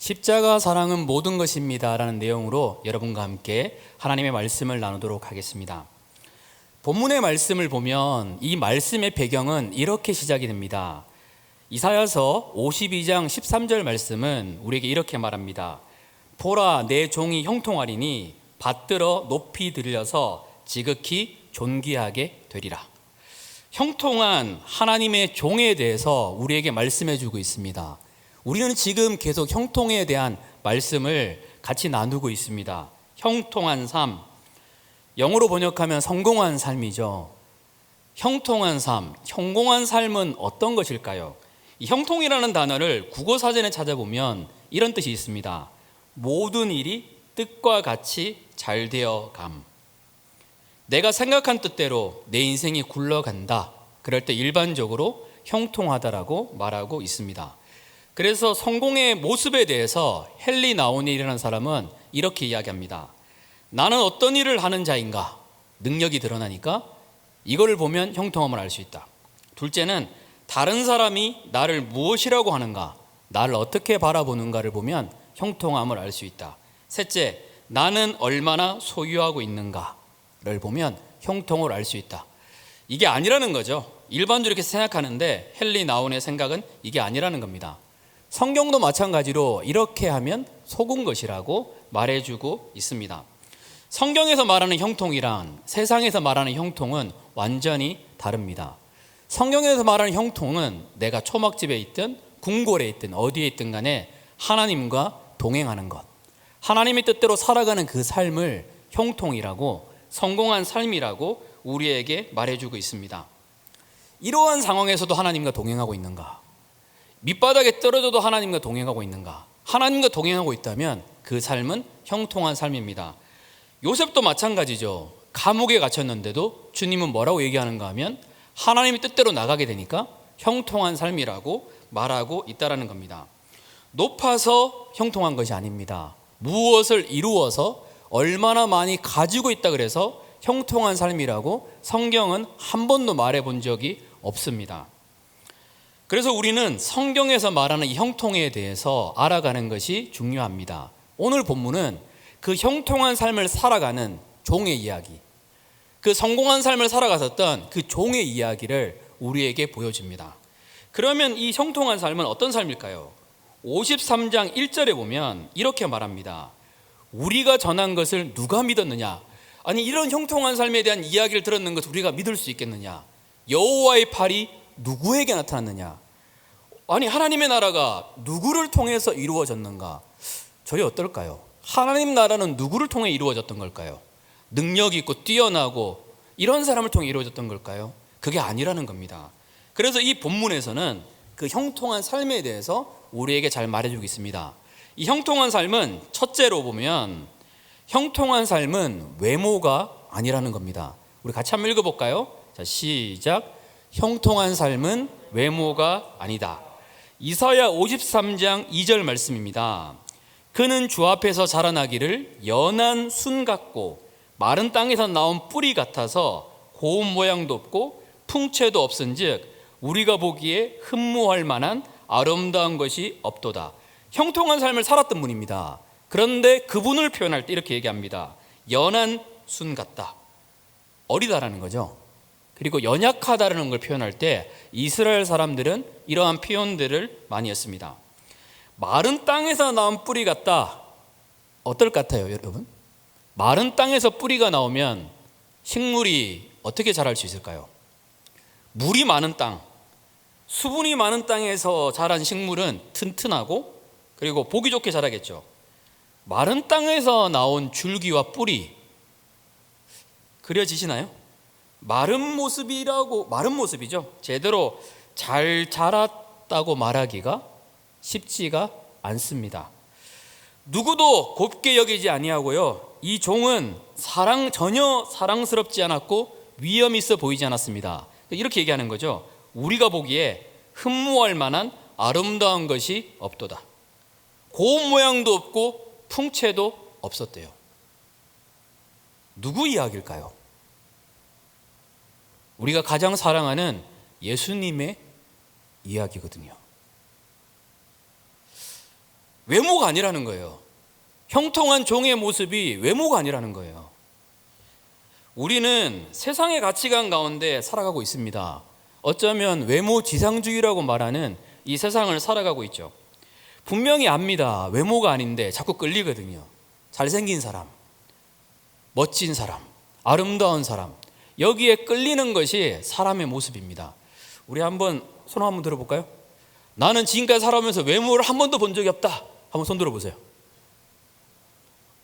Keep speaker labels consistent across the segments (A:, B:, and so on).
A: 십자가 사랑은 모든 것입니다 라는 내용으로 여러분과 함께 하나님의 말씀을 나누도록 하겠습니다. 본문의 말씀을 보면 이 말씀의 배경은 이렇게 시작이 됩니다. 이사야서 52장 13절 말씀은 우리에게 이렇게 말합니다. 보라, 내 종이 형통하리니 받들어 높이 들려서 지극히 존귀하게 되리라. 형통한 하나님의 종에 대해서 우리에게 말씀해 주고 있습니다. 우리는 지금 계속 형통에 대한 말씀을 같이 나누고 있습니다. 형통한 삶, 영어로 번역하면 성공한 삶이죠. 형통한 삶, 성공한 삶은 어떤 것일까요? 이 형통이라는 단어를 국어사전에 찾아보면 이런 뜻이 있습니다. 모든 일이 뜻과 같이 잘 되어 감. 내가 생각한 뜻대로 내 인생이 굴러간다. 그럴 때 일반적으로 형통하다라고 말하고 있습니다. 그래서 성공의 모습에 대해서 헨리 나우닐이라는 사람은 이렇게 이야기합니다. 나는 어떤 일을 하는 자인가? 능력이 드러나니까 이거를 보면 형통함을 알 수 있다. 둘째는 다른 사람이 나를 무엇이라고 하는가? 나를 어떻게 바라보는가를 보면 형통함을 알 수 있다. 셋째, 나는 얼마나 소유하고 있는가를 보면 형통을 알 수 있다. 이게 아니라는 거죠. 일반적으로 이렇게 생각하는데 헨리 나우닐의 생각은 이게 아니라는 겁니다. 성경도 마찬가지로 이렇게 하면 속은 것이라고 말해주고 있습니다. 성경에서 말하는 형통이랑 세상에서 말하는 형통은 완전히 다릅니다. 성경에서 말하는 형통은 내가 초막집에 있든 궁궐에 있든 어디에 있든 간에 하나님과 동행하는 것, 하나님의 뜻대로 살아가는 그 삶을 형통이라고, 성공한 삶이라고 우리에게 말해주고 있습니다. 이러한 상황에서도 하나님과 동행하고 있는가? 밑바닥에 떨어져도 하나님과 동행하고 있는가? 하나님과 동행하고 있다면 그 삶은 형통한 삶입니다. 요셉도 마찬가지죠. 감옥에 갇혔는데도 주님은 뭐라고 얘기하는가 하면 하나님의 뜻대로 나가게 되니까 형통한 삶이라고 말하고 있다는 겁니다. 높아서 형통한 것이 아닙니다. 무엇을 이루어서 얼마나 많이 가지고 있다 그래서 형통한 삶이라고 성경은 한 번도 말해본 적이 없습니다. 그래서 우리는 성경에서 말하는 이 형통에 대해서 알아가는 것이 중요합니다. 오늘 본문은 그 형통한 삶을 살아가는 종의 이야기, 그 성공한 삶을 살아갔었던 그 종의 이야기를 우리에게 보여줍니다. 그러면 이 형통한 삶은 어떤 삶일까요? 53장 1절에 보면 이렇게 말합니다. 우리가 전한 것을 누가 믿었느냐? 아니, 이런 형통한 삶에 대한 이야기를 들었는 것을 우리가 믿을 수 있겠느냐? 여호와의 팔이 누구에게 나타났느냐? 아니, 하나님의 나라가 누구를 통해서 이루어졌는가? 저희 어떨까요? 하나님 나라는 누구를 통해 이루어졌던 걸까요? 능력 있고 뛰어나고 이런 사람을 통해 이루어졌던 걸까요? 그게 아니라는 겁니다. 그래서 이 본문에서는 그 형통한 삶에 대해서 우리에게 잘 말해주고 있습니다. 이 형통한 삶은 첫째로 보면 형통한 삶은 외모가 아니라는 겁니다. 우리 같이 한번 읽어볼까요? 자, 시작. 형통한 삶은 외모가 아니다. 이사야 53장 2절 말씀입니다. 그는 주 앞에서 자라나기를 연한 순 같고 마른 땅에서 나온 뿌리 같아서 고운 모양도 없고 풍채도 없은즉 우리가 보기에 흠모할 만한 아름다운 것이 없도다. 형통한 삶을 살았던 분입니다. 그런데 그분을 표현할 때 이렇게 얘기합니다. 연한 순 같다. 어리다라는 거죠. 그리고 연약하다라는 걸 표현할 때 이스라엘 사람들은 이러한 표현들을 많이 했습니다. 마른 땅에서 나온 뿌리 같다. 어떨 것 같아요, 여러분? 마른 땅에서 뿌리가 나오면 식물이 어떻게 자랄 수 있을까요? 물이 많은 땅, 수분이 많은 땅에서 자란 식물은 튼튼하고 그리고 보기 좋게 자라겠죠. 마른 땅에서 나온 줄기와 뿌리 그려지시나요? 마른 모습이죠. 제대로 잘 자랐다고 말하기가 쉽지가 않습니다. 누구도 곱게 여기지 아니하고요. 이 종은 전혀 사랑스럽지 않았고 위험 있어 보이지 않았습니다. 이렇게 얘기하는 거죠. 우리가 보기에 흠모할 만한 아름다운 것이 없도다. 고운 모양도 없고 풍채도 없었대요. 누구 이야기일까요? 우리가 가장 사랑하는 예수님의 이야기거든요. 외모가 아니라는 거예요. 형통한 종의 모습이 외모가 아니라는 거예요. 우리는 세상의 가치관 가운데 살아가고 있습니다. 어쩌면 외모 지상주의라고 말하는 이 세상을 살아가고 있죠. 분명히 압니다. 외모가 아닌데 자꾸 끌리거든요. 잘생긴 사람, 멋진 사람, 아름다운 사람, 여기에 끌리는 것이 사람의 모습입니다. 우리 한번 손 한번 들어볼까요? 나는 지금까지 살아오면서 외모를 한 번도 본 적이 없다. 한번 손 들어보세요.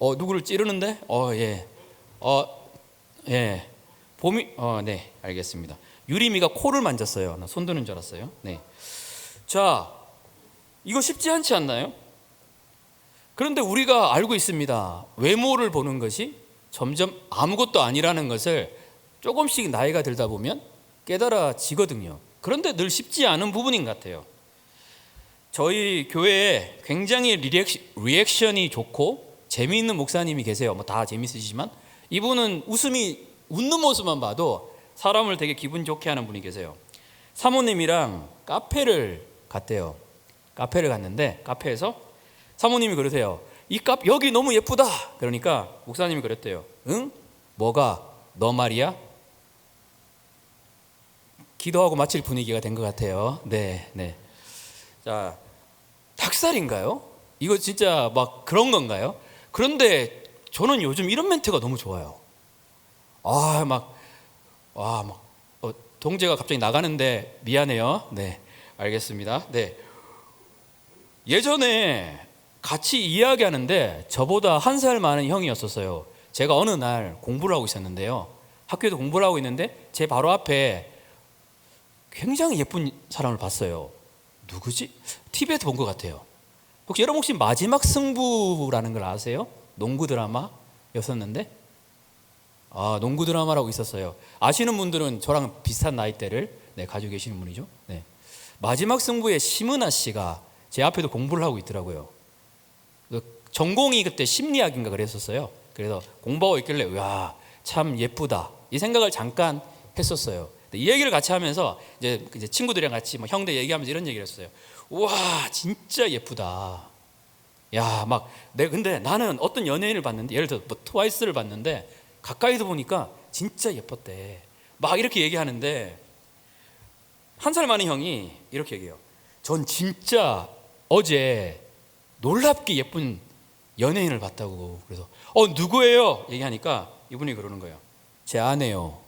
A: 누구를 찌르는데? 예. 예. 네, 알겠습니다. 유리미가 코를 만졌어요. 나 손 드는 줄 알았어요. 네. 자, 이거 쉽지 않지 않나요? 그런데 우리가 알고 있습니다. 외모를 보는 것이 점점 아무것도 아니라는 것을 조금씩 나이가 들다 보면 깨달아지거든요. 그런데 늘 쉽지 않은 부분인 것 같아요. 저희 교회에 굉장히 리액션이 좋고 재미있는 목사님이 계세요. 뭐 다 재미있으시지만 이분은 웃는 모습만 봐도 사람을 되게 기분 좋게 하는 분이 계세요. 사모님이랑 카페를 갔대요. 카페를 갔는데 카페에서 사모님이 그러세요. 여기 너무 예쁘다. 그러니까 목사님이 그랬대요. 응? 뭐가? 너 말이야? 기도하고 마칠 분위기가 된 것 같아요. 네. 자, 닭살인가요? 이거 진짜 막 그런 건가요? 그런데 저는 요즘 이런 멘트가 너무 좋아요. 동재가 갑자기 나가는데 미안해요. 네, 알겠습니다. 네. 예전에 같이 이야기하는데 저보다 한 살 많은 형이었었어요. 제가 어느 날 공부를 하고 있었는데요. 학교에도 공부를 하고 있는데 제 바로 앞에 굉장히 예쁜 사람을 봤어요. 누구지? TV에서 본 것 같아요. 여러분 혹시 마지막 승부라는 걸 아세요? 농구 드라마였었는데 농구 드라마라고 있었어요. 아시는 분들은 저랑 비슷한 나이대를 가지고 계시는 분이죠. 네. 마지막 승부에 심은하 씨가 제 앞에도 공부를 하고 있더라고요. 전공이 그때 심리학인가 그랬었어요. 그래서 공부하고 있길래 와, 참 예쁘다 이 생각을 잠깐 했었어요. 이 얘기를 같이 하면서 이제 친구들이랑 같이 형들 얘기하면서 이런 얘기를 했어요. 와, 진짜 예쁘다. 야, 근데 나는 어떤 연예인을 봤는데, 예를 들어 트와이스를 봤는데 가까이서 보니까 진짜 예뻤대. 막 이렇게 얘기하는데 한 살 많은 형이 이렇게 얘기해요. 전 진짜 어제 놀랍게 예쁜 연예인을 봤다고. 그래서 누구예요? 얘기하니까 이분이 그러는 거예요. 제 아내요.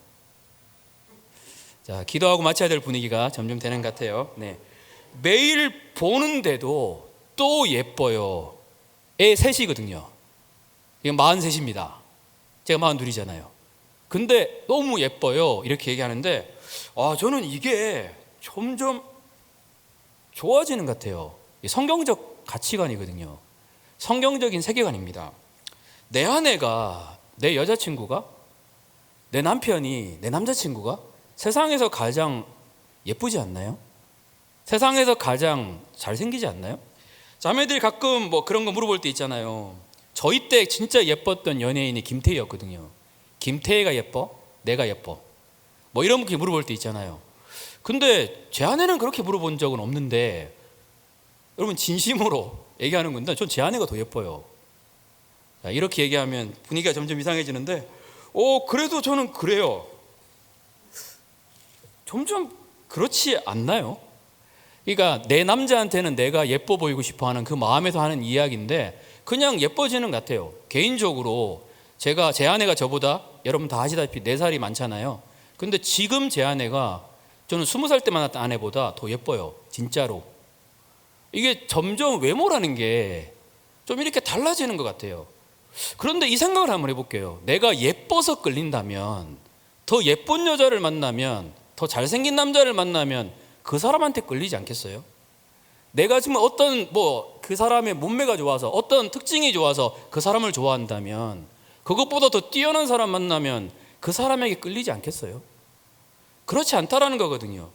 A: 자, 기도하고 마쳐야 될 분위기가 점점 되는 것 같아요. 네. 매일 보는데도 또 예뻐요. 애 셋이거든요. 이건 43입니다. 제가 42이잖아요. 근데 너무 예뻐요. 이렇게 얘기하는데 저는 이게 점점 좋아지는 것 같아요. 성경적 가치관이거든요. 성경적인 세계관입니다. 내 아내가, 내 여자친구가, 내 남편이, 내 남자친구가 세상에서 가장 예쁘지 않나요? 세상에서 가장 잘생기지 않나요? 자매들이 가끔 그런 거 물어볼 때 있잖아요. 저희 때 진짜 예뻤던 연예인이 김태희였거든요. 김태희가 예뻐? 내가 예뻐? 이렇게 물어볼 때 있잖아요. 근데 제 아내는 그렇게 물어본 적은 없는데, 여러분 진심으로 얘기하는 건데 전 제 아내가 더 예뻐요. 자, 이렇게 얘기하면 분위기가 점점 이상해지는데 그래도 저는 그래요. 점점 그렇지 않나요? 그러니까 내 남자한테는 내가 예뻐 보이고 싶어하는 그 마음에서 하는 이야기인데 그냥 예뻐지는 것 같아요. 개인적으로 제 아내가 저보다 여러분 다 아시다시피 4살이 많잖아요. 근데 지금 제 아내가 저는 20살 때 만났던 아내보다 더 예뻐요. 진짜로. 이게 점점 외모라는 게 좀 이렇게 달라지는 것 같아요. 그런데 이 생각을 한번 해볼게요. 내가 예뻐서 끌린다면, 더 예쁜 여자를 만나면, 더 잘생긴 남자를 만나면 그 사람한테 끌리지 않겠어요? 내가 지금 어떤 그 사람의 몸매가 좋아서 어떤 특징이 좋아서 그 사람을 좋아한다면 그것보다 더 뛰어난 사람 만나면 그 사람에게 끌리지 않겠어요? 그렇지 않다라는 거거든요.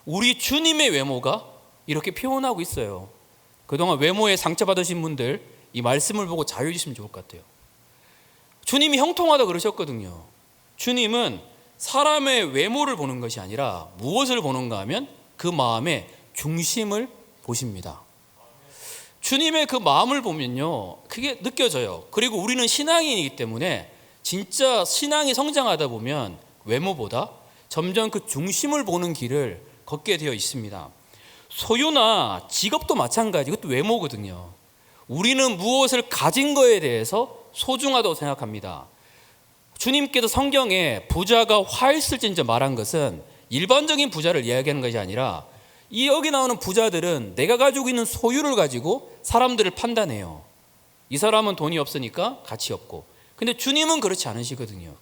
A: 우리 주님의 외모가 이렇게 표현하고 있어요. 그동안 외모에 상처받으신 분들 이 말씀을 보고 자유해 주시면 좋을 것 같아요. 주님이 형통하다 그러셨거든요. 주님은 사람의 외모를 보는 것이 아니라 무엇을 보는가 하면 그 마음의 중심을 보십니다. 주님의 그 마음을 보면요, 그게 느껴져요. 그리고 우리는 신앙인이기 때문에 진짜 신앙이 성장하다 보면 외모보다 점점 그 중심을 보는 길을 걷게 되어 있습니다. 소유나 직업도 마찬가지, 그것도 외모거든요. 우리는 무엇을 가진 거에 대해서 소중하다고 생각합니다. 주님께서 성경에 부자가 화 있을진저 말한 것은 일반적인 부자를 이야기하는 것이 아니라 이 여기 나오는 부자들은 내가 가지고 있는 소유를 가지고 사람들을 판단해요. 이 사람은 돈이 없으니까 가치 없고. 근데 주님은 그렇지 않으시거든요.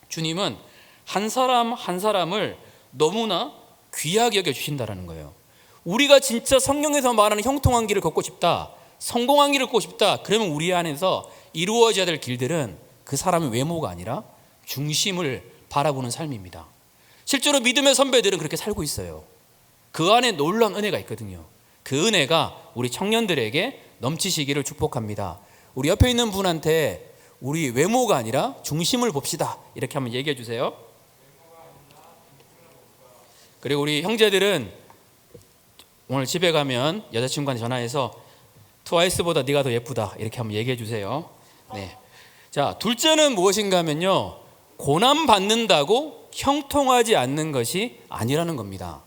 A: 주님은 한 사람 한 사람을 너무나 귀하게 여겨주신다는 거예요. 우리가 진짜 성경에서 말하는 형통한 길을 걷고 싶다, 성공한 길을 걷고 싶다, 그러면 우리 안에서 이루어져야 될 길들은 그 사람의 외모가 아니라 중심을 바라보는 삶입니다. 실제로 믿음의 선배들은 그렇게 살고 있어요. 그 안에 놀라운 은혜가 있거든요. 그 은혜가 우리 청년들에게 넘치시기를 축복합니다. 우리 옆에 있는 분한테 우리 외모가 아니라 중심을 봅시다, 이렇게 한번 얘기해 주세요. 그리고 우리 형제들은 오늘 집에 가면 여자친구한테 전화해서 트와이스보다 네가 더 예쁘다, 이렇게 한번 얘기해 주세요. 네. 자, 둘째는 무엇인가 하면요, 고난 받는다고 형통하지 않는 것이 아니라는 겁니다.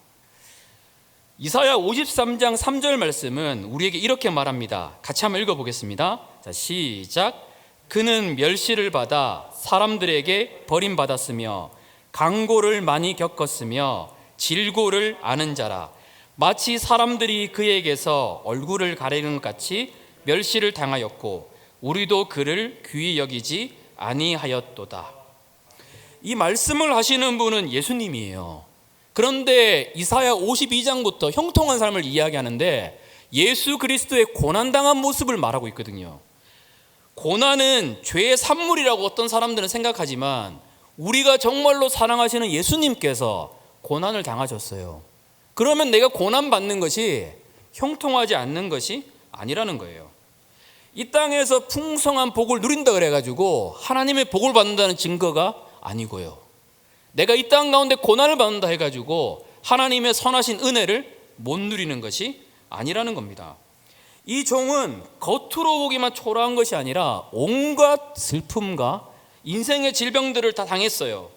A: 이사야 53장 3절 말씀은 우리에게 이렇게 말합니다. 같이 한번 읽어보겠습니다. 자, 시작. 그는 멸시를 받아 사람들에게 버림받았으며 강고를 많이 겪었으며 질고를 아는 자라. 마치 사람들이 그에게서 얼굴을 가리는 것 같이 멸시를 당하였고 우리도 그를 귀히 여기지 아니하였도다. 이 말씀을 하시는 분은 예수님이에요. 그런데 이사야 52장부터 형통한 삶을 이야기하는데 예수 그리스도의 고난당한 모습을 말하고 있거든요. 고난은 죄의 산물이라고 어떤 사람들은 생각하지만 우리가 정말로 사랑하시는 예수님께서 고난을 당하셨어요. 그러면 내가 고난받는 것이 형통하지 않는 것이 아니라는 거예요. 이 땅에서 풍성한 복을 누린다 그래가지고 하나님의 복을 받는다는 증거가 아니고요. 내가 이 땅 가운데 고난을 받는다 해가지고 하나님의 선하신 은혜를 못 누리는 것이 아니라는 겁니다. 이 종은 겉으로 보기만 초라한 것이 아니라 온갖 슬픔과 인생의 질병들을 다 당했어요.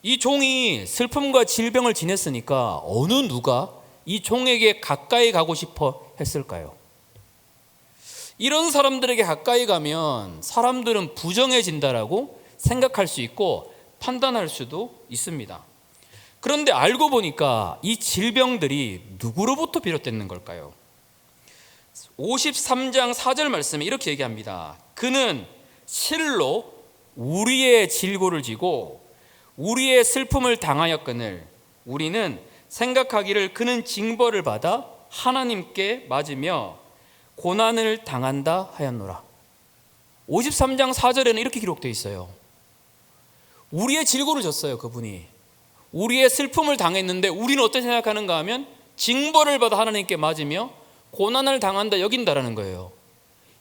A: 이 종이 슬픔과 질병을 지냈으니까 어느 누가 이 종에게 가까이 가고 싶어 했을까요? 이런 사람들에게 가까이 가면 사람들은 부정해진다라고 생각할 수 있고 판단할 수도 있습니다. 그런데 알고 보니까 이 질병들이 누구로부터 비롯됐는 걸까요? 53장 4절 말씀에 이렇게 얘기합니다. 그는 실로 우리의 질고를 지고 우리의 슬픔을 당하였거늘 우리는 생각하기를 그는 징벌을 받아 하나님께 맞으며 고난을 당한다 하였노라. 53장 4절에는 이렇게 기록되어 있어요. 우리의 질고를 졌어요. 그분이 우리의 슬픔을 당했는데 우리는 어떻게 생각하는가 하면 징벌을 받아 하나님께 맞으며 고난을 당한다 여긴다라는 거예요.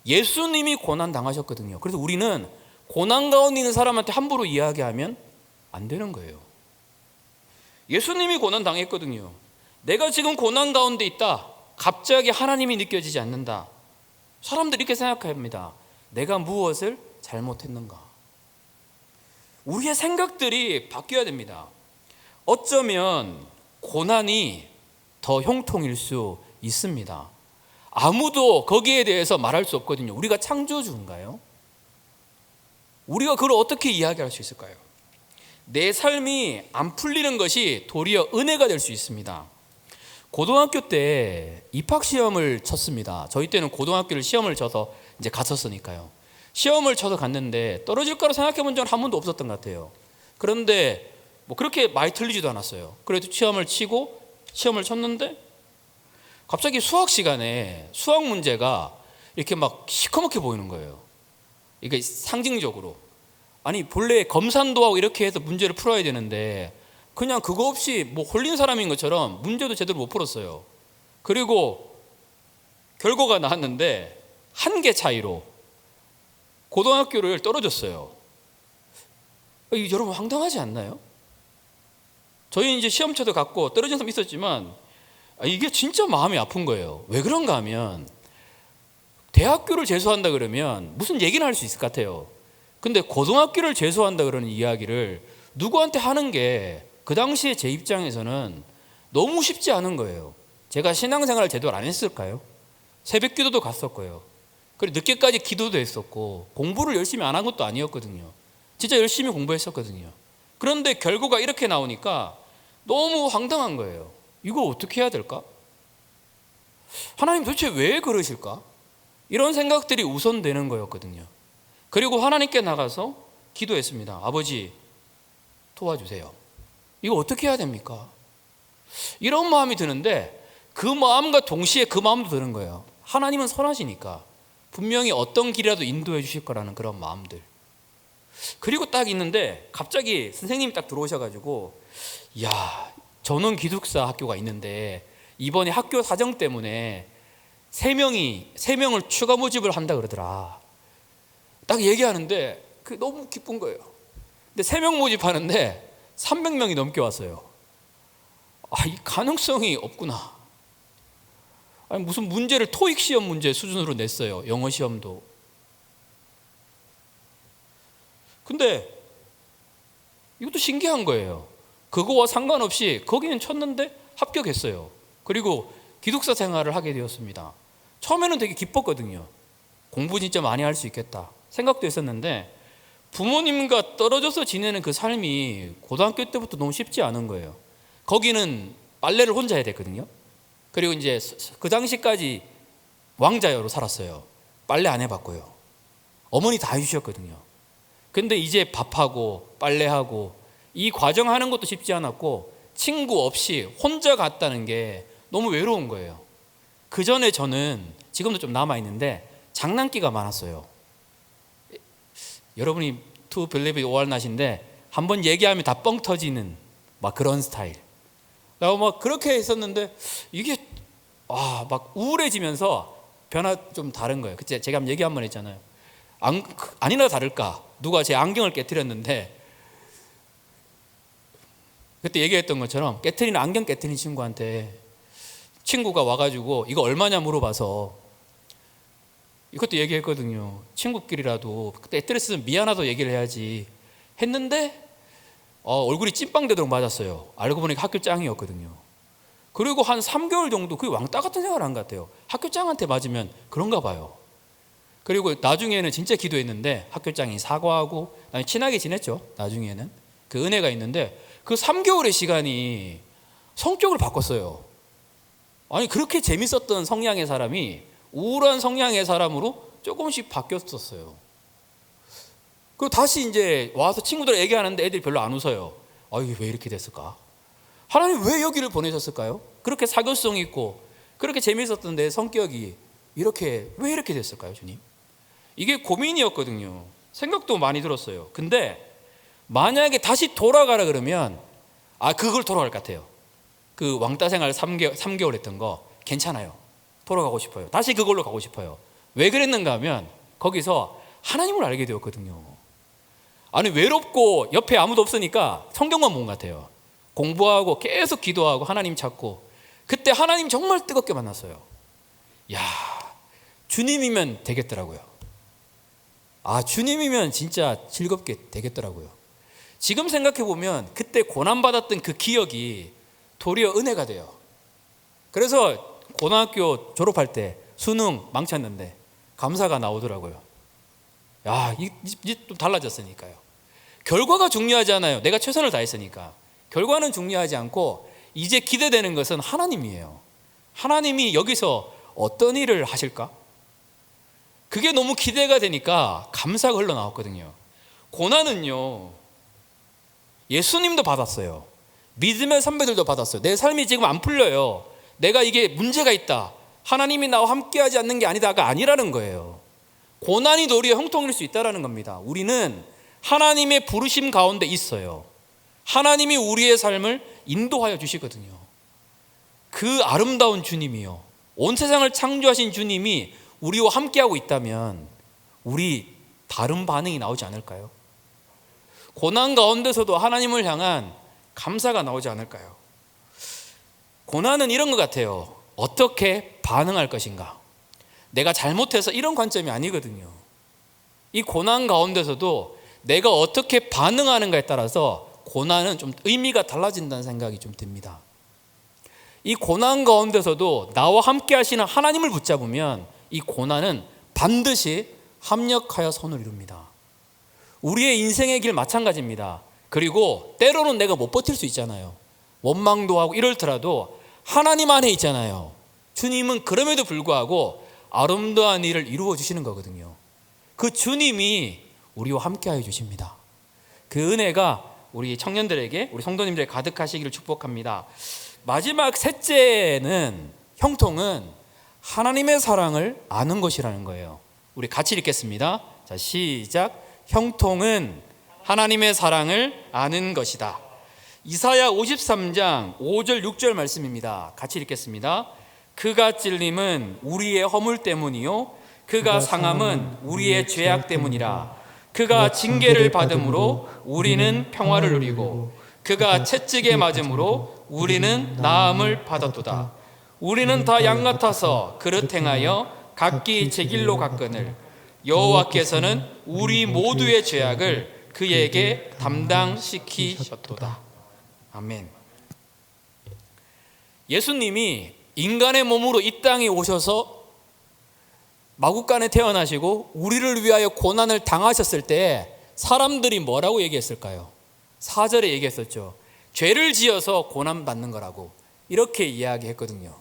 A: 예수님이 고난 당하셨거든요. 그래서 우리는 고난 가운데 있는 사람한테 함부로 이야기하면 안 되는 거예요. 예수님이 고난 당했거든요. 내가 지금 고난 가운데 있다, 갑자기 하나님이 느껴지지 않는다. 사람들이 이렇게 생각합니다. 내가 무엇을 잘못했는가? 우리의 생각들이 바뀌어야 됩니다. 어쩌면 고난이 더 형통일 수 있습니다. 아무도 거기에 대해서 말할 수 없거든요. 우리가 창조주인가요? 우리가 그걸 어떻게 이야기할 수 있을까요? 내 삶이 안 풀리는 것이 도리어 은혜가 될 수 있습니다. 고등학교 때 입학시험을 쳤습니다. 저희 때는 고등학교를 시험을 쳐서 이제 갔었으니까요. 시험을 쳐서 갔는데 떨어질 거라 생각해 본 적은 한 번도 없었던 것 같아요. 그런데 뭐 그렇게 많이 틀리지도 않았어요. 그래도 시험을 치고 시험을 쳤는데 갑자기 수학 시간에 수학 문제가 이렇게 막 시커멓게 보이는 거예요. 이게 상징적으로. 아니 본래 검산도 하고 이렇게 해서 문제를 풀어야 되는데 그냥 그거 없이 뭐 홀린 사람인 것처럼 문제도 제대로 못 풀었어요. 그리고 결과가 나왔는데 한 개 차이로 고등학교를 떨어졌어요. 여러분 황당하지 않나요? 저희 이제 시험 쳐도 갔고 떨어진 사람 있었지만 이게 진짜 마음이 아픈 거예요. 왜 그런가 하면 대학교를 재수한다 그러면 무슨 얘기는 할 수 있을 것 같아요. 근데 고등학교를 재수한다 그러는 이야기를 누구한테 하는 게 그 당시에 제 입장에서는 너무 쉽지 않은 거예요. 제가 신앙생활을 제대로 안 했을까요? 새벽 기도도 갔었고요. 그리고 늦게까지 기도도 했었고 공부를 열심히 안 한 것도 아니었거든요. 진짜 열심히 공부했었거든요. 그런데 결과가 이렇게 나오니까 너무 황당한 거예요. 이거 어떻게 해야 될까? 하나님 도대체 왜 그러실까? 이런 생각들이 우선되는 거였거든요. 그리고 하나님께 나가서 기도했습니다. 아버지, 도와주세요. 이거 어떻게 해야 됩니까? 이런 마음이 드는데 그 마음과 동시에 그 마음도 드는 거예요. 하나님은 선하시니까 분명히 어떤 길이라도 인도해 주실 거라는 그런 마음들. 그리고 딱 있는데 갑자기 선생님이 딱 들어오셔가지고, 야, 전원 기숙사 학교가 있는데 이번에 학교 사정 때문에 3명을 추가 모집을 한다 그러더라. 딱 얘기하는데 그게 너무 기쁜 거예요. 근데 3명 모집하는데 300명이 넘게 왔어요. 이 가능성이 없구나. 아니, 무슨 문제를 토익 시험 문제 수준으로 냈어요. 영어 시험도. 근데 이것도 신기한 거예요. 그거와 상관없이 거기는 쳤는데 합격했어요. 그리고 기숙사 생활을 하게 되었습니다. 처음에는 되게 기뻤거든요. 공부 진짜 많이 할 수 있겠다 생각도 했었는데 부모님과 떨어져서 지내는 그 삶이 고등학교 때부터 너무 쉽지 않은 거예요. 거기는 빨래를 혼자 해야 됐거든요. 그리고 이제 그 당시까지 왕자여로 살았어요. 빨래 안 해봤고요. 어머니 다 해주셨거든요. 근데 이제 밥하고 빨래하고 이 과정 하는 것도 쉽지 않았고 친구 없이 혼자 갔다는 게 너무 외로운 거예요. 그 전에 저는 지금도 좀 남아있는데 장난기가 많았어요. 여러분이 To Believe It or Not인데 한번 얘기하면 다 뻥 터지는 막 그런 스타일. 막 그렇게 했었는데 이게 막 우울해지면서 변화 좀 다른 거예요. 그때 제가 한번 얘기 한번 했잖아요. 아니나 다를까 누가 제 안경을 깨트렸는데 그때 얘기했던 것처럼 안경 깨트린 친구한테 친구가 와가지고 이거 얼마냐 물어봐서 이것도 얘기했거든요. 친구끼리라도 그때 스트레스는 미안하다고 얘기를 해야지 했는데 얼굴이 찐빵되도록 맞았어요. 알고 보니까 학교 짱이었거든요. 그리고 한 3개월 정도 그 왕따 같은 생활을 한 것 같아요. 학교 짱한테 맞으면 그런가 봐요. 그리고 나중에는 진짜 기도했는데 학교 짱이 사과하고 친하게 지냈죠. 나중에는 그 은혜가 있는데 그 3개월의 시간이 성격을 바꿨어요. 아니 그렇게 재밌었던 성향의 사람이 우울한 성향의 사람으로 조금씩 바뀌었었어요. 그리고 다시 이제 와서 친구들 얘기하는데 애들이 별로 안 웃어요. 이게 왜 이렇게 됐을까? 하나님 왜 여기를 보내셨을까요? 그렇게 사교성 있고 그렇게 재밌었던 내 성격이 왜 이렇게 됐을까요, 주님? 이게 고민이었거든요. 생각도 많이 들었어요. 근데 만약에 다시 돌아가라 그러면 그걸 돌아갈 것 같아요. 그 왕따 생활 3개월 했던 거 괜찮아요. 돌아가고 싶어요. 다시 그걸로 가고 싶어요. 왜 그랬는가 하면 거기서 하나님을 알게 되었거든요. 아니 외롭고 옆에 아무도 없으니까 성경만 본 것 같아요. 공부하고 계속 기도하고 하나님 찾고 그때 하나님 정말 뜨겁게 만났어요. 주님이면 되겠더라고요. 주님이면 진짜 즐겁게 되겠더라고요. 지금 생각해보면 그때 고난받았던 그 기억이 도리어 은혜가 돼요. 그래서 고등학교 졸업할 때 수능 망쳤는데 감사가 나오더라고요. 이제 좀 달라졌으니까요. 결과가 중요하지 않아요. 내가 최선을 다했으니까. 결과는 중요하지 않고 이제 기대되는 것은 하나님이에요. 하나님이 여기서 어떤 일을 하실까? 그게 너무 기대가 되니까 감사가 흘러나왔거든요. 고난은요, 예수님도 받았어요. 믿음의 선배들도 받았어요. 내 삶이 지금 안 풀려요. 내가 이게 문제가 있다. 하나님이 나와 함께하지 않는 게 아니다가 아니라는 거예요. 고난이 도리어 형통일 수 있다는 겁니다. 우리는 하나님의 부르심 가운데 있어요. 하나님이 우리의 삶을 인도하여 주시거든요. 그 아름다운 주님이요, 온 세상을 창조하신 주님이 우리와 함께하고 있다면 우리 다른 반응이 나오지 않을까요? 고난 가운데서도 하나님을 향한 감사가 나오지 않을까요? 고난은 이런 것 같아요. 어떻게 반응할 것인가? 내가 잘못해서 이런 관점이 아니거든요. 이 고난 가운데서도 내가 어떻게 반응하는가에 따라서 고난은 좀 의미가 달라진다는 생각이 좀 듭니다. 이 고난 가운데서도 나와 함께 하시는 하나님을 붙잡으면 이 고난은 반드시 합력하여 선을 이룹니다. 우리의 인생의 길 마찬가지입니다. 그리고 때로는 내가 못 버틸 수 있잖아요. 원망도 하고 이럴더라도 하나님 안에 있잖아요. 주님은 그럼에도 불구하고 아름다운 일을 이루어 주시는 거거든요. 그 주님이 우리와 함께 하여 주십니다. 그 은혜가 우리 청년들에게, 우리 성도님들에게 가득하시기를 축복합니다. 마지막 셋째는, 형통은 하나님의 사랑을 아는 것이라는 거예요. 우리 같이 읽겠습니다. 자, 시작. 형통은 하나님의 사랑을 아는 것이다. 이사야 53장 5절 6절 말씀입니다. 같이 읽겠습니다. 그가 찔림은 우리의 허물 때문이요 그가 상함은 우리의 죄악 때문이라. 그가 징계를 받음으로 우리는 평화를 누리고 그가 채찍에 맞음으로 우리는 나음을 받았도다. 우리는 다 양 같아서 그릇 행하여 각기 제 길로 갔거늘 여호와께서는 우리 모두의 죄악을 그에게 담당시키셨도다. 아멘. 예수님이 인간의 몸으로 이 땅에 오셔서 마국간에 태어나시고 우리를 위하여 고난을 당하셨을 때 사람들이 뭐라고 얘기했을까요? 4절에 얘기했었죠. 죄를 지어서 고난받는 거라고 이렇게 이야기했거든요.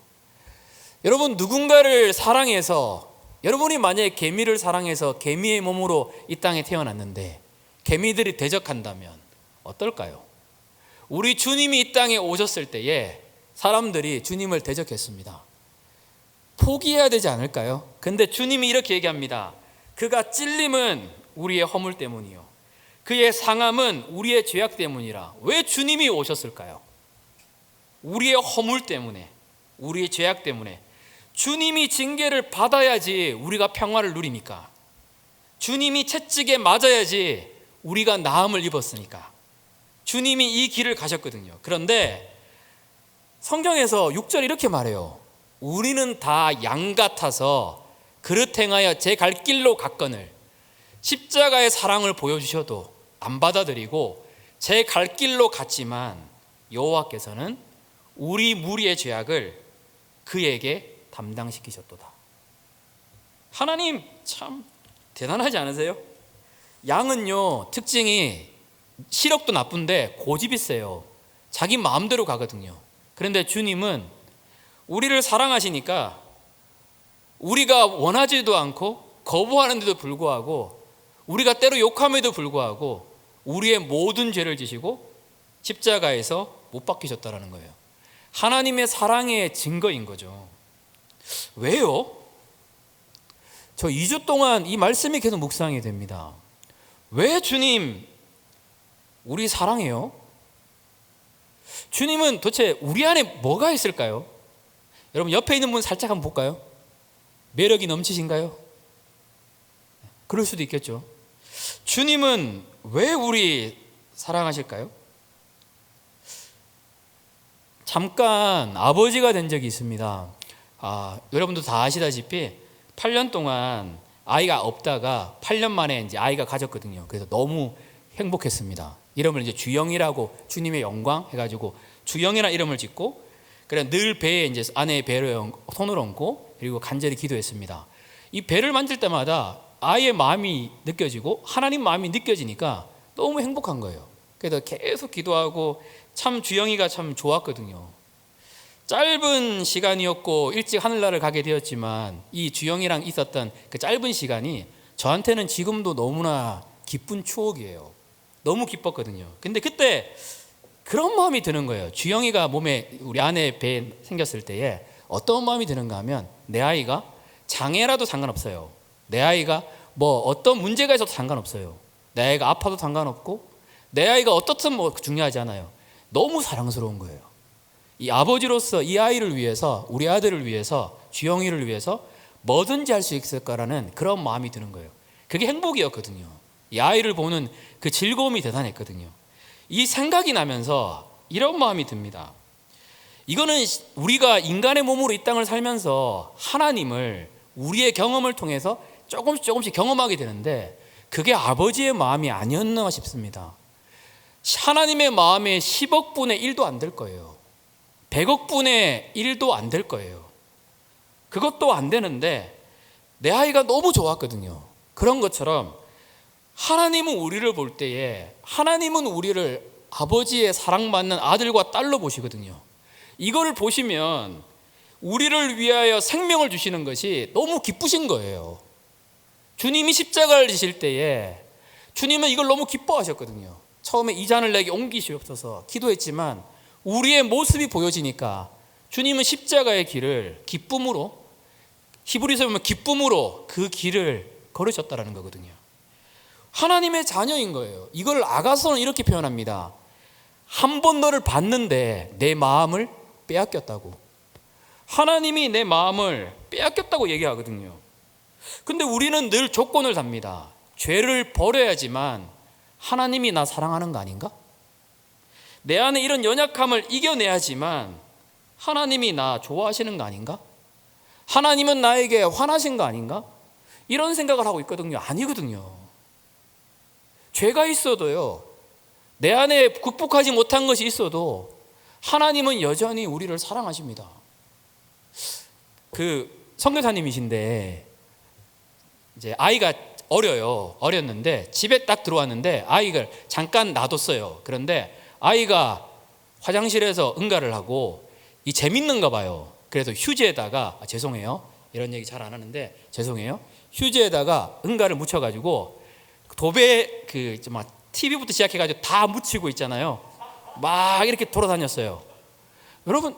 A: 여러분, 누군가를 사랑해서, 여러분이 만약에 개미를 사랑해서 개미의 몸으로 이 땅에 태어났는데 개미들이 대적한다면 어떨까요? 우리 주님이 이 땅에 오셨을 때에 사람들이 주님을 대적했습니다. 포기해야 되지 않을까요? 근데 주님이 이렇게 얘기합니다. 그가 찔림은 우리의 허물 때문이요 그의 상함은 우리의 죄악 때문이라. 왜 주님이 오셨을까요? 우리의 허물 때문에, 우리의 죄악 때문에. 주님이 징계를 받아야지 우리가 평화를 누리니까. 주님이 채찍에 맞아야지 우리가 나음을 입었으니까. 주님이 이 길을 가셨거든요. 그런데 성경에서 6절 이렇게 말해요. 우리는 다 양 같아서 그릇 행하여 제 갈 길로 갔거늘. 십자가의 사랑을 보여주셔도 안 받아들이고 제 갈 길로 갔지만 여호와께서는 우리 무리의 죄악을 그에게 담당시키셨도다. 하나님 참 대단하지 않으세요? 양은요, 특징이 시력도 나쁜데 고집이 세요. 자기 마음대로 가거든요. 그런데 주님은 우리를 사랑하시니까 우리가 원하지도 않고 거부하는데도 불구하고, 우리가 때로 욕함에도 불구하고 우리의 모든 죄를 지시고 십자가에서 못 박히셨다는 거예요. 하나님의 사랑의 증거인 거죠. 왜요? 저 2주 동안 이 말씀이 계속 묵상이 됩니다. 왜 주님 우리 사랑해요? 주님은 도대체 우리 안에 뭐가 있을까요? 여러분, 옆에 있는 분 살짝 한번 볼까요? 매력이 넘치신가요? 그럴 수도 있겠죠. 주님은 왜 우리 사랑하실까요? 잠깐 아버지가 된 적이 있습니다. 여러분도 다 아시다시피 8년 동안 아이가 없다가 8년 만에 이제 아이가 가졌거든요. 그래서 너무 행복했습니다. 이름을 이제 주영이라고, 주님의 영광 해가지고 주영이라는 이름을 짓고, 그래 늘 배에 이제 아내의 배를 손을 얹고 그리고 간절히 기도했습니다. 이 배를 만질 때마다 아이의 마음이 느껴지고 하나님 마음이 느껴지니까 너무 행복한 거예요. 그래서 계속 기도하고 참 주영이가 참 좋았거든요. 짧은 시간이었고 일찍 하늘나라를 가게 되었지만 이 주영이랑 있었던 그 짧은 시간이 저한테는 지금도 너무나 기쁜 추억이에요. 너무 기뻤거든요. 근데 그때 그런 마음이 드는 거예요. 주영이가 몸에, 우리 아내 배에 생겼을 때에 어떤 마음이 드는가 하면, 내 아이가 장애라도 상관없어요. 내 아이가 뭐 어떤 문제가 있어도 상관없어요. 내 아이가 아파도 상관없고 내 아이가 어떻든 뭐 중요하지 않아요. 너무 사랑스러운 거예요. 이 아버지로서 이 아이를 위해서, 우리 아들을 위해서, 주영이를 위해서 뭐든지 할 수 있을 거라는 그런 마음이 드는 거예요. 그게 행복이었거든요. 이 아이를 보는 그 즐거움이 대단했거든요. 이 생각이 나면서 이런 마음이 듭니다. 이거는 우리가 인간의 몸으로 이 땅을 살면서 하나님을 우리의 경험을 통해서 조금씩 경험하게 되는데, 그게 아버지의 마음이 아니었나 싶습니다. 하나님의 마음에 10억 분의 1도 안 될 거예요. 100억 분의 1도 안 될 거예요. 그것도 안 되는데 내 아이가 너무 좋았거든요. 그런 것처럼 하나님은 우리를 볼 때에, 하나님은 우리를 아버지의 사랑받는 아들과 딸로 보시거든요. 이거를 보시면 우리를 위하여 생명을 주시는 것이 너무 기쁘신 거예요. 주님이 십자가를 지실 때에 주님은 이걸 너무 기뻐하셨거든요. 처음에 이 잔을 내게 옮기시옵소서 기도했지만 우리의 모습이 보여지니까 주님은 십자가의 길을 기쁨으로, 히브리서에 보면 기쁨으로 그 길을 걸으셨다라는 거거든요. 하나님의 자녀인 거예요. 이걸 아가서는 이렇게 표현합니다. 한 번 너를 봤는데 내 마음을 빼앗겼다고. 하나님이 내 마음을 빼앗겼다고 얘기하거든요. 근데 우리는 늘 조건을 답니다. 죄를 버려야지만 하나님이 나 사랑하는 거 아닌가? 내 안에 이런 연약함을 이겨내야지만 하나님이 나 좋아하시는 거 아닌가? 하나님은 나에게 화나신 거 아닌가? 이런 생각을 하고 있거든요. 아니거든요. 죄가 있어도요, 내 안에 극복하지 못한 것이 있어도 하나님은 여전히 우리를 사랑하십니다. 그 선교사님이신데 이제 아이가 어렸는데 집에 딱 들어왔는데 아이를 잠깐 놔뒀어요. 그런데 아이가 화장실에서 응가를 하고 이 재밌는가 봐요. 그래서 휴지에다가 죄송해요, 이런 얘기 잘 안 하는데 죄송해요, 휴지에다가 응가를 묻혀가지고 도배 막 TV부터 시작해가지고 다 묻히고 있잖아요. 막 이렇게 돌아다녔어요. 여러분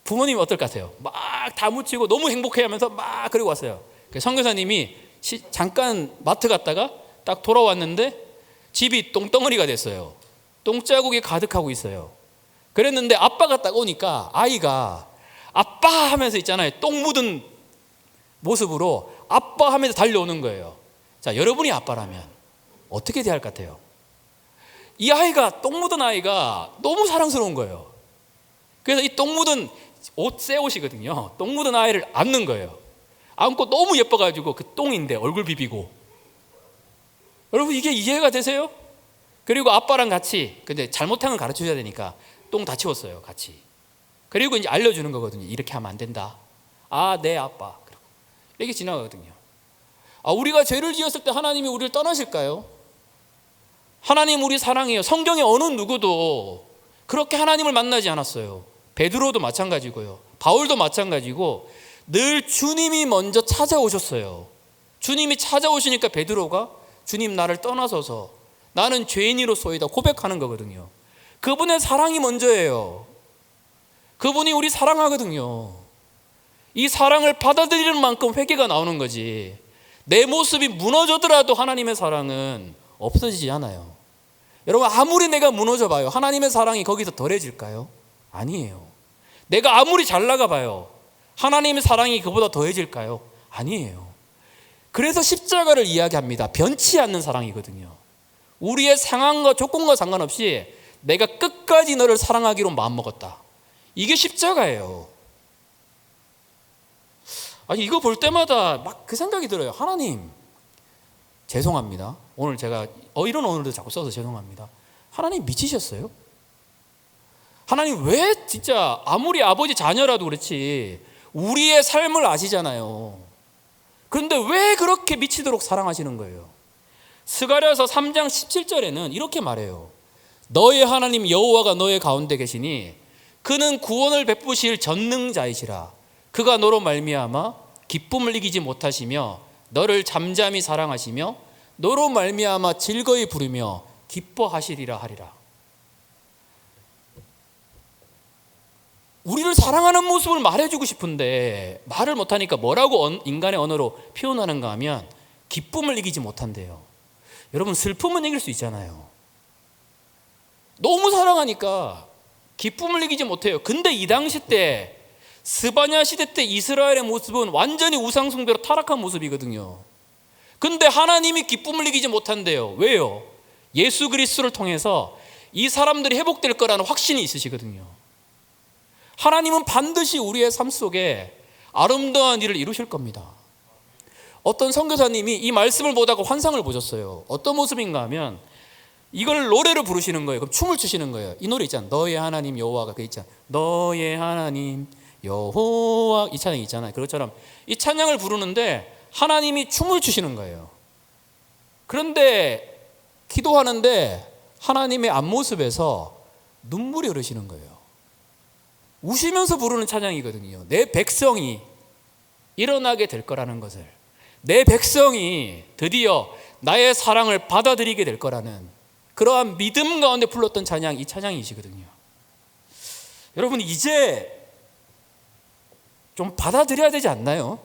A: 부모님 어떨 것 같아요? 막 다 묻히고 너무 행복해하면서 막 그러고 왔어요. 선교사님이 잠깐 마트 갔다가 딱 돌아왔는데 집이 똥덩어리가 됐어요. 똥자국이 가득하고 있어요. 그랬는데 아빠가 딱 오니까 아이가 아빠 하면서 있잖아요, 똥 묻은 모습으로 아빠 하면서 달려오는 거예요. 자, 여러분이 아빠라면 어떻게 대할 것 같아요? 이 아이가, 똥 묻은 아이가 너무 사랑스러운 거예요. 그래서 이 똥 묻은 새 옷이거든요. 똥 묻은 아이를 안는 거예요. 안고 너무 예뻐가지고 그 똥인데 얼굴 비비고. 여러분 이게 이해가 되세요? 그리고 아빠랑 같이, 근데 잘못한 건 가르쳐줘야 되니까 똥 다 치웠어요, 같이. 그리고 이제 알려주는 거거든요. 이렇게 하면 안 된다. 아, 네 아빠. 이렇게 지나가거든요. 우리가 죄를 지었을 때 하나님이 우리를 떠나실까요? 하나님 우리 사랑해요. 성경에 어느 누구도 그렇게 하나님을 만나지 않았어요. 베드로도 마찬가지고요, 바울도 마찬가지고 늘 주님이 먼저 찾아오셨어요. 주님이 찾아오시니까 베드로가 주님 나를 떠나소서, 나는 죄인이로소이다 고백하는 거거든요. 그분의 사랑이 먼저예요. 그분이 우리 사랑하거든요. 이 사랑을 받아들이는 만큼 회개가 나오는 거지, 내 모습이 무너져더라도 하나님의 사랑은 없어지지 않아요. 여러분 아무리 내가 무너져 봐요, 하나님의 사랑이 거기서 덜해질까요? 아니에요. 내가 아무리 잘 나가 봐요, 하나님의 사랑이 그보다 더해질까요? 아니에요. 그래서 십자가를 이야기합니다. 변치 않는 사랑이거든요. 우리의 상황과 조건과 상관없이 내가 끝까지 너를 사랑하기로 마음먹었다. 이게 십자가예요. 아니 이거 볼 때마다 막 그 생각이 들어요. 하나님 죄송합니다. 오늘 제가 이런 오늘도 자꾸 써서 죄송합니다. 하나님 미치셨어요? 하나님 왜 진짜 아무리 아버지 자녀라도 그렇지 우리의 삶을 아시잖아요. 그런데 왜 그렇게 미치도록 사랑하시는 거예요? 스가랴서 3장 17절에는 이렇게 말해요. 너의 하나님 여호와가 너의 가운데 계시니 그는 구원을 베푸실 전능자이시라. 그가 너로 말미암아 기쁨을 이기지 못하시며 너를 잠잠히 사랑하시며 너로 말미암아 즐거이 부르며 기뻐하시리라 하리라. 우리를 사랑하는 모습을 말해주고 싶은데 말을 못하니까 뭐라고 인간의 언어로 표현하는가 하면 기쁨을 이기지 못한대요. 여러분 슬픔은 이길 수 있잖아요. 너무 사랑하니까 기쁨을 이기지 못해요. 근데 이 당시 때 스바냐 시대 때 이스라엘의 모습은 완전히 우상 숭배로 타락한 모습이거든요. 근데 하나님이 기쁨을 이기지 못한대요. 왜요? 예수 그리스도를 통해서 이 사람들이 회복될 거라는 확신이 있으시거든요. 하나님은 반드시 우리의 삶 속에 아름다운 일을 이루실 겁니다. 어떤 선교사님이 이 말씀을 보다가 환상을 보셨어요. 어떤 모습인가 하면 이걸 노래로 부르시는 거예요. 그럼 춤을 추시는 거예요. 이 노래 있잖아요. 너의 하나님 여호와가, 그 있잖아요. 너의 하나님 여호와, 이 찬양 있잖아요. 그것처럼 이 찬양을 부르는데 하나님이 춤을 추시는 거예요. 그런데 기도하는데 하나님의 앞모습에서 눈물이 흐르시는 거예요. 우시면서 부르는 찬양이거든요. 내 백성이 일어나게 될 거라는 것을, 내 백성이 드디어 나의 사랑을 받아들이게 될 거라는 그러한 믿음 가운데 불렀던 찬양, 이 찬양이시거든요. 여러분, 이제 좀 받아들여야 되지 않나요?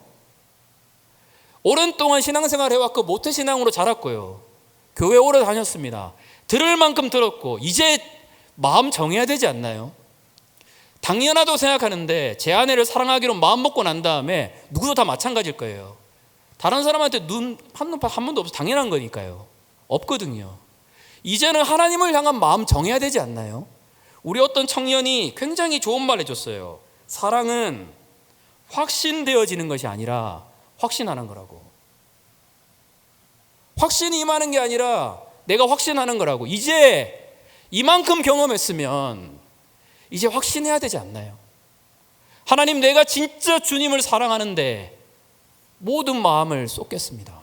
A: 오랜 동안 신앙생활 해왔고 모태신앙으로 자랐고요, 교회 오래 다녔습니다. 들을 만큼 들었고 이제 마음 정해야 되지 않나요? 당연하다고 생각하는데 제 아내를 사랑하기로 마음 먹고 난 다음에 누구도 다 마찬가지일 거예요. 다른 사람한테 눈 한 번도 없어, 당연한 거니까요. 없거든요. 이제는 하나님을 향한 마음 정해야 되지 않나요? 우리 어떤 청년이 굉장히 좋은 말 해줬어요. 사랑은 확신되어지는 것이 아니라 확신하는 거라고. 확신이 임하는 게 아니라 내가 확신하는 거라고. 이제 이만큼 경험했으면 이제 확신해야 되지 않나요? 하나님, 내가 진짜 주님을 사랑하는데 모든 마음을 쏟겠습니다.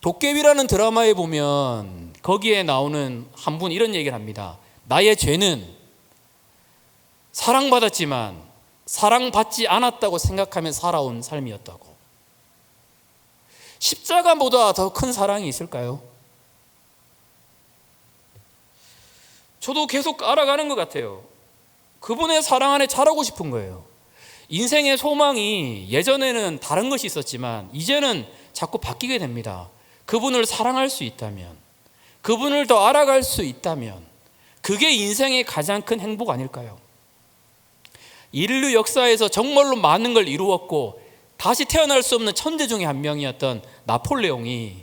A: 도깨비라는 드라마에 보면 거기에 나오는 한 분 이런 얘기를 합니다. 나의 죄는 사랑받았지만 사랑받지 않았다고 생각하며 살아온 삶이었다고. 십자가보다 더 큰 사랑이 있을까요? 저도 계속 알아가는 것 같아요. 그분의 사랑 안에 자라고 싶은 거예요. 인생의 소망이 예전에는 다른 것이 있었지만 이제는 자꾸 바뀌게 됩니다. 그분을 사랑할 수 있다면, 그분을 더 알아갈 수 있다면 그게 인생의 가장 큰 행복 아닐까요? 인류 역사에서 정말로 많은 걸 이루었고 다시 태어날 수 없는 천재 중에 한 명이었던 나폴레옹이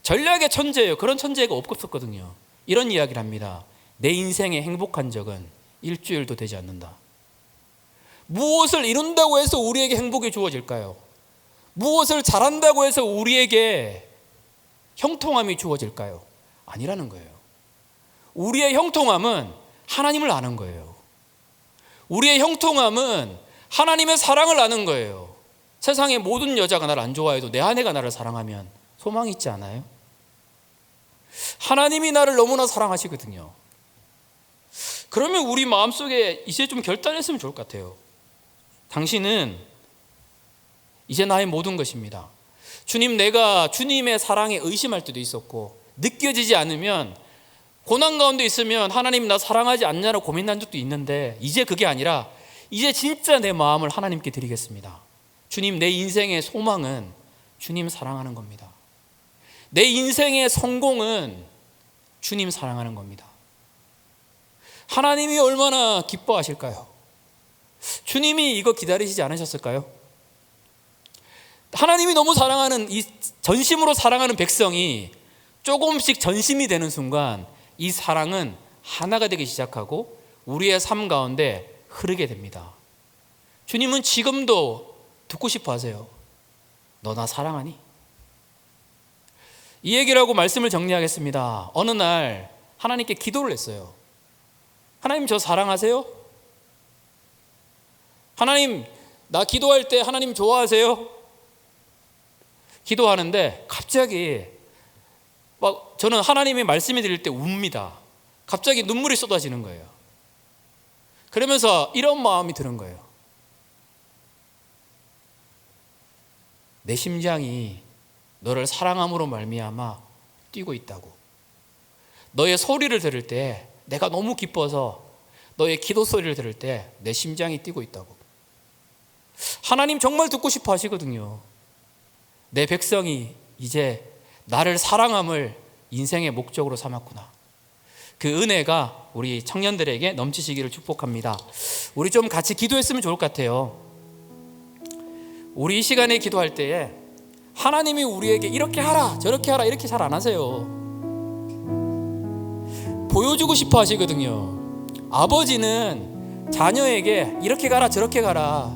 A: 전략의 천재예요. 그런 천재가 없었거든요. 이런 이야기를 합니다. 내 인생에 행복한 적은 일주일도 되지 않는다. 무엇을 이룬다고 해서 우리에게 행복이 주어질까요? 무엇을 잘한다고 해서 우리에게 형통함이 주어질까요? 아니라는 거예요. 우리의 형통함은 하나님을 아는 거예요. 우리의 형통함은 하나님의 사랑을 아는 거예요. 세상의 모든 여자가 나를 안 좋아해도 내 아내가 나를 사랑하면 소망이 있지 않아요? 하나님이 나를 너무나 사랑하시거든요. 그러면 우리 마음속에 이제 좀 결단했으면 좋을 것 같아요. 당신은 이제 나의 모든 것입니다. 주님, 내가 주님의 사랑에 의심할 때도 있었고 느껴지지 않으면, 고난 가운데 있으면 하나님 나 사랑하지 않냐고 고민한 적도 있는데 이제 그게 아니라 이제 진짜 내 마음을 하나님께 드리겠습니다. 주님, 내 인생의 소망은 주님 사랑하는 겁니다. 내 인생의 성공은 주님 사랑하는 겁니다. 하나님이 얼마나 기뻐하실까요? 주님이 이거 기다리시지 않으셨을까요? 하나님이 너무 사랑하는, 이 전심으로 사랑하는 백성이 조금씩 전심이 되는 순간 이 사랑은 하나가 되기 시작하고 우리의 삶 가운데 흐르게 됩니다. 주님은 지금도 듣고 싶어 하세요. 너 나 사랑하니? 이 얘기를 하고 말씀을 정리하겠습니다. 어느 날 하나님께 기도를 했어요. 하나님, 저 사랑하세요? 하나님, 나 기도할 때 하나님 좋아하세요? 기도하는데 갑자기 막 저는 하나님의 말씀이 들릴 때 웁니다. 갑자기 눈물이 쏟아지는 거예요. 그러면서 이런 마음이 드는 거예요. 내 심장이 너를 사랑함으로 말미암아 뛰고 있다고. 너의 소리를 들을 때 내가 너무 기뻐서 너의 기도 소리를 들을 때 내 심장이 뛰고 있다고. 하나님 정말 듣고 싶어 하시거든요. 내 백성이 이제 나를 사랑함을 인생의 목적으로 삼았구나. 그 은혜가 우리 청년들에게 넘치시기를 축복합니다. 우리 좀 같이 기도했으면 좋을 것 같아요. 우리 이 시간에 기도할 때에 하나님이 우리에게 이렇게 하라 저렇게 하라 이렇게 잘 안 하세요. 보여주고 싶어 하시거든요. 아버지는 자녀에게 이렇게 가라 저렇게 가라,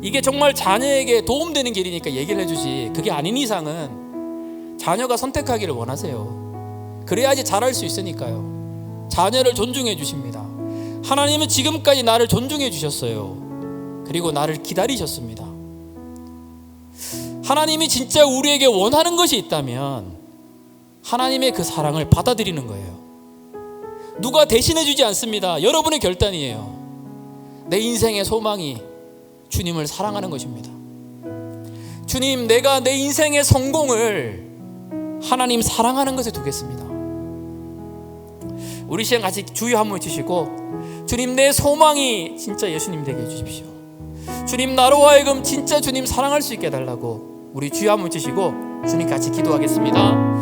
A: 이게 정말 자녀에게 도움되는 길이니까 얘기를 해주지, 그게 아닌 이상은 자녀가 선택하기를 원하세요. 그래야지 잘할 수 있으니까요. 자녀를 존중해 주십니다. 하나님은 지금까지 나를 존중해 주셨어요. 그리고 나를 기다리셨습니다. 하나님이 진짜 우리에게 원하는 것이 있다면 하나님의 그 사랑을 받아들이는 거예요. 누가 대신해 주지 않습니다. 여러분의 결단이에요. 내 인생의 소망이 주님을 사랑하는 것입니다. 주님, 내가 내 인생의 성공을 하나님 사랑하는 것에 두겠습니다. 우리 시간 같이 주여 한번 치시고, 주님, 내 소망이 진짜 예수님 되게 해주십시오. 주님, 나로 하여금 진짜 주님 사랑할 수 있게 해달라고 우리 주여 한번 치시고 주님 같이 기도하겠습니다.